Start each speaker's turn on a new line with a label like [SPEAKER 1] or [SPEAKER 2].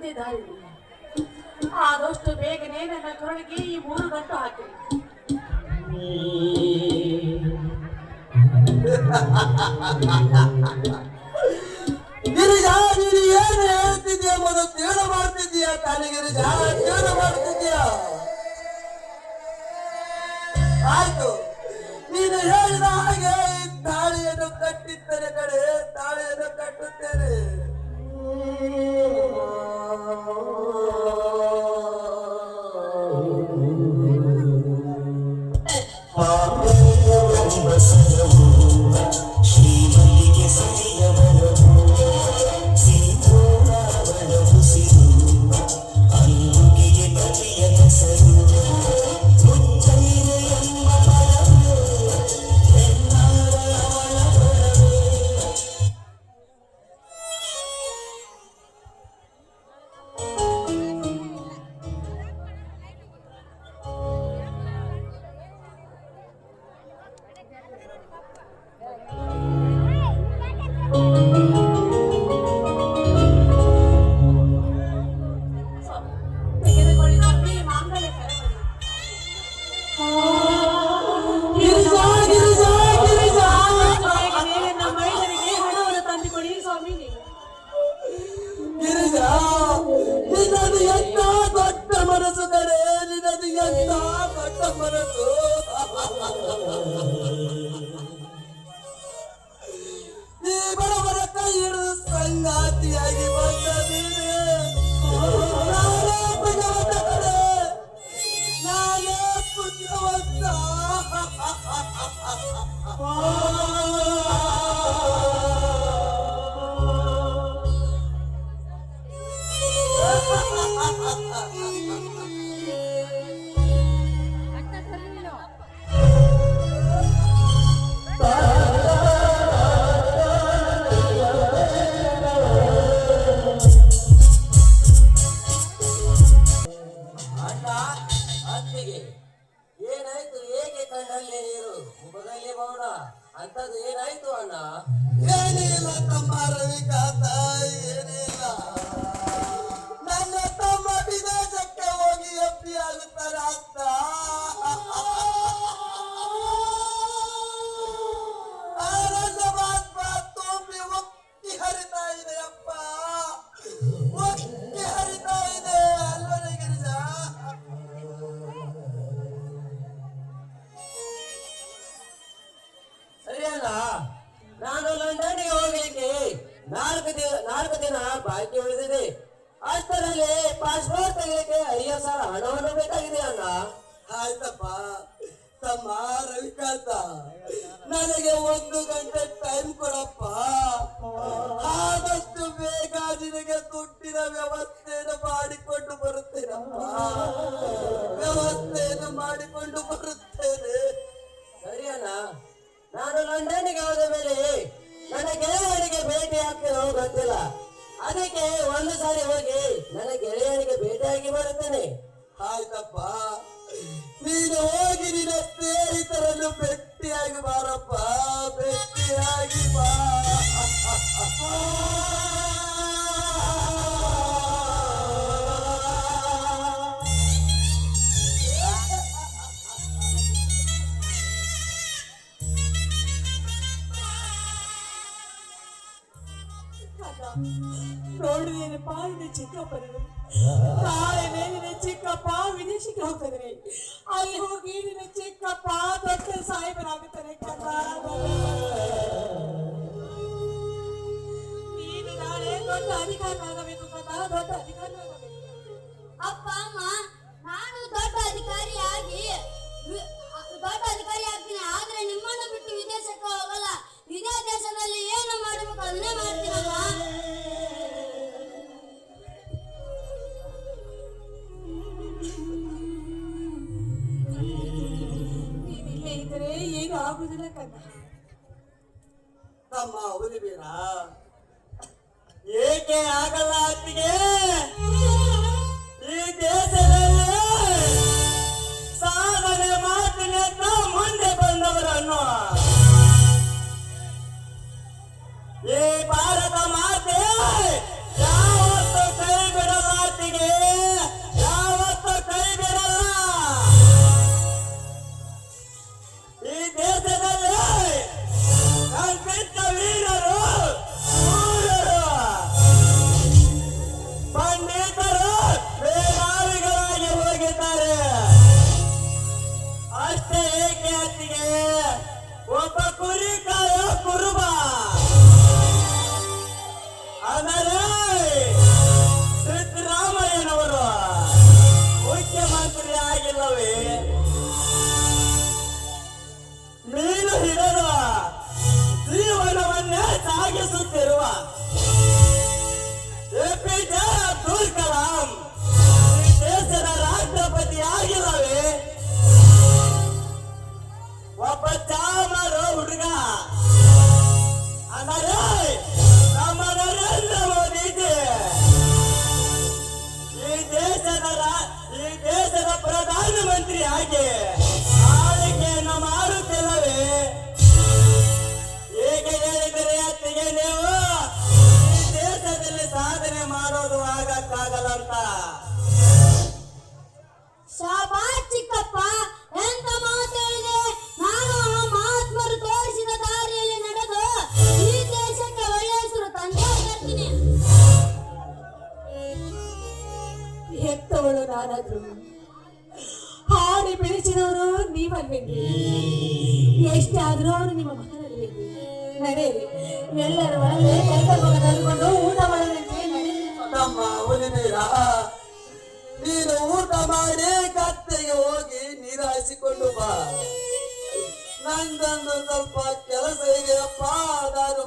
[SPEAKER 1] ಬಂದಿದ್ದಾರೆ. ಆದಷ್ಟು ಬೇಗನೆ ನನ್ನ ಕರುಳಿಗೆ ಈ 3 ಗಂಟು ಹಾಕಿ.
[SPEAKER 2] ಗಿರಿಜಾ, ನೀನು ಏನು ಹೇಳ್ತಿದ್ಯಾ? ಮೊದಲು ತೇಡ ಮಾಡ್ತಿದ್ಯಾ ತಾನೇ ಗಿರಿಜಾ? ತೇಡ ಮಾಡ್ತಿದ್ಯಾ? ಆಯ್ತು, ನೀನು ಹೇಳಿದ ಹಾಗೆ ತಾಳಿಯನ್ನು ಕಟ್ಟಿದ್ದೇನೆ ಕಡೆ, ತಾಳಿಯನ್ನು ಕಟ್ಟುತ್ತೇನೆ. ನಿನ್ನದು ಎಂತ ದೊಡ್ಡ ಮನಸ್ಸು ಕಡೆ, ನಿನ್ನದು ಎಂತ ದೊಡ್ಡ ಮನಸ್ಸು. ನೀ ಬಡವರ ಕೈ ಹಿಡಿದು ಸಂಗಾತಿಯಾಗಿ ಬಂದ ನೀನೆ. ನಾನೇ ಭಗವಂತ ಕಡೆ, ನಾನೇ ಪುಣ್ಯವಂತ. ಏನಾಯ್ತು? ಏಕೆ ಕಣ್ಣಲ್ಲಿ ನೀರು, ಮುಖದಲ್ಲಿ ಮೌನ? ಅಂತದ್ದು ಏನಾಯ್ತು ಅಣ್ಣ? ಏನಿಲ್ಲ ತಮ್ಮ ರವಿಕಾಂತ, ಏನಿಲ್ಲ. ನನ್ನ ತಮ್ಮ ವಿದೇಶಕ್ಕೆ ಹೋಗಿ ಎಪ್ಪಿ ಆಗುತ್ತಾರ ಅಂತ ಆನಂದವಾತ್ಮ ತುಂಬಿ ಒಕ್ಕಿ ಹರಿತಾ ಇದೆ ಅಪ್ಪ, ಒಕ್ಕಿ ಹರಿತಾ ಇದೆ ಅಲ್ವನೇ ಗಿರಿಜಾ? ಸರಿಯಲ್ಲ, ನಾನು ಲಂಡನ್ಗೆ ಹೋಗ್ಲಿಕ್ಕೆ 4 ದಿನ ಬಾಕಿ ಉಳಿದಿದೆ. ಅಷ್ಟರಲ್ಲಿ ಪಾಸ್ಪೋರ್ಟ್ ತೆಗಿಲಿಕ್ಕೆ 50,000 ಹಣವನ್ನು ಬೇಕಾಗಿದೆ ಅಣ್ಣ. ಆಯ್ತಪ್ಪ ತಮ್ಮ ರವಿಕಾಂತ, ನನಗೆ 1 ಗಂಟೆ ಟೈಮ್ ಕೊಡಪ್ಪ. ಆದಷ್ಟು ಬೇಗ ನಿನಗೆ ದುಡ್ಡಿನ ವ್ಯವಸ್ಥೆಯನ್ನು ಮಾಡಿಕೊಂಡು ಬರುತ್ತೇನಪ್ಪ, ವ್ಯವಸ್ಥೆಯನ್ನು ಮಾಡಿಕೊಂಡು ಬರುತ್ತೇನೆ. ಸರಿ ಅಣ್ಣ, ನಾನು ಲಂಡನ್ಗೆ ಹೋದ ಮೇಲೆ ನನ್ನ ಗೆಳೆಯನಿಗೆ ಭೇಟಿ ಆಗ್ತಿರೋ ಗೊತ್ತಿಲ್ಲ. ಅದಕ್ಕೆ ಒಂದು ಸಾರಿ ಹೋಗಿ ನನ್ನ ಗೆಳೆಯನಿಗೆ ಭೇಟಿಯಾಗಿ ಬರುತ್ತೇನೆ. ಆಯ್ತಪ್ಪ, ನೀನು ಹೋಗಿ ನಿನ್ನ ಸ್ನೇಹಿತರನ್ನು ಭೇಟಿಯಾಗಿ ಬಾರಪ್ಪ, ಭೇಟಿಯಾಗಿ ಬಾ.
[SPEAKER 1] ನೋಡಿದೇನಪ್ಪ ಇದು ಚಿಕ್ಕಪ್ಪನದು. ನಾಳೆ ಮೇಲಿನ ಚಿಕ್ಕಪ್ಪ ವಿದೇಶಕ್ಕೆ ಹೋಗ್ತಿದ್ರೆ ಅಲ್ಲಿ ಹೋಗಿ ನಿನ್ನ ಚಿಕ್ಕಪ್ಪ ದೊಡ್ಡ ಸಾಹೇಬರಾಗುತ್ತಾನೆ. ನೀನು ನಾಳೆ ದೊಡ್ಡ ಅಧಿಕಾರವಾಗಬೇಕು ಕದ, ದೊಡ್ಡ ಅಧಿಕಾರವಾಗಬೇಕು.
[SPEAKER 3] ಅಪ್ಪ ಅಮ್ಮ, ನಾನು ದೊಡ್ಡ ಅಧಿಕಾರಿ ಆಗ್ತೀನಿ, ಆದ್ರೆ ನಿಮ್ಮನ್ನು ಬಿಟ್ಟು ವಿದೇಶಕ್ಕೆ ಹೋಗಲ್ಲ. ಇದೇ ದೇಶದಲ್ಲಿ ಏನು ಮಾಡಬೇಕು ಅದನ್ನೇ ಮಾಡ್ತೀನಮ್ಮ.
[SPEAKER 1] ನೀನಿಲ್ಲೇ ಇದ್ರೆ ಏನು ಆಗುದಿಲ್ಲ ಕದ.
[SPEAKER 2] ತಮ್ಮ ಉಲಿಬೇಡ. ಏಕೆ ಆಗಲ್ಲ ಅತ್ತಿಗೆ? ಈ ದೇಶದಲ್ಲಿ ಸಾಧನೆ ಮಾಡ್ತೀನಿ ಅಂತ ಮುಂದೆ ಬಂದವರನ್ನು ಈ ಭಾರತ ಮಾತೆ ಯಾವತ್ತೂ ಕೈ ಬಿಡಲಾರ. ಹಾಗೆ ಆಳಿಕೆಯನ್ನು ಮಾಡುತ್ತಿಲ್ಲವೇ? ಹೇಗೆ ಹೇಳಿದರೆ ಅತ್ತಿಗೆ ನೀವು ಈ ದೇಶದಲ್ಲಿ ಸಾಧನೆ ಮಾಡೋದು ಆಗಕ್ಕಾಗಲ್ಲ ಅಂತ.
[SPEAKER 3] ಶಾಬಾಷ್ ಚಿಕ್ಕಪ್ಪ, ಎಂತ ಮಾತು ಹೇಳಿದೆ. ನಾನು ಆ ಮಹಾತ್ಮರು ತೋರಿಸಿದ ದಾರಿಯಲ್ಲಿ ನಡೆದು ಈ ದೇಶಕ್ಕೆ ಒಳ್ಳೆಯ ಹೆಸರು ತಂದೇ ಬರ್ತೀನಿ.
[SPEAKER 1] ಹೆತ್ತವಳು ನಾನಾದ್ರು ಹಾಡಿ ಬೆಳೆಸಿದವರು ನೀವಲ್ವೇನ್ರಿ? ಎಷ್ಟೇ ಆದ್ರೂ ಅವರು ನಿಮ್ಮ ಮಗನಲ್ಲಿ ನಡೆಯಿರಿ. ಎಲ್ಲರ ಒಳಗೆ ಕೆಲಸ ತಂದುಕೊಂಡು ಊಟ ಮಾಡಬೇಕೆ ನಡೆಯಿರಿ.
[SPEAKER 2] ನಮ್ಮ ಹುಲಿನೀರ, ನೀನು ಊಟ ಮಾಡಿ ಕತ್ತೆಗೆ ಹೋಗಿ ನೀರು ಹಾಯಿಸಿಕೊಂಡು ಬಾ. ನಂದೊಂದು ಸ್ವಲ್ಪ ಕೆಲಸ ಇದೆಯಪ್ಪ, ನಾನು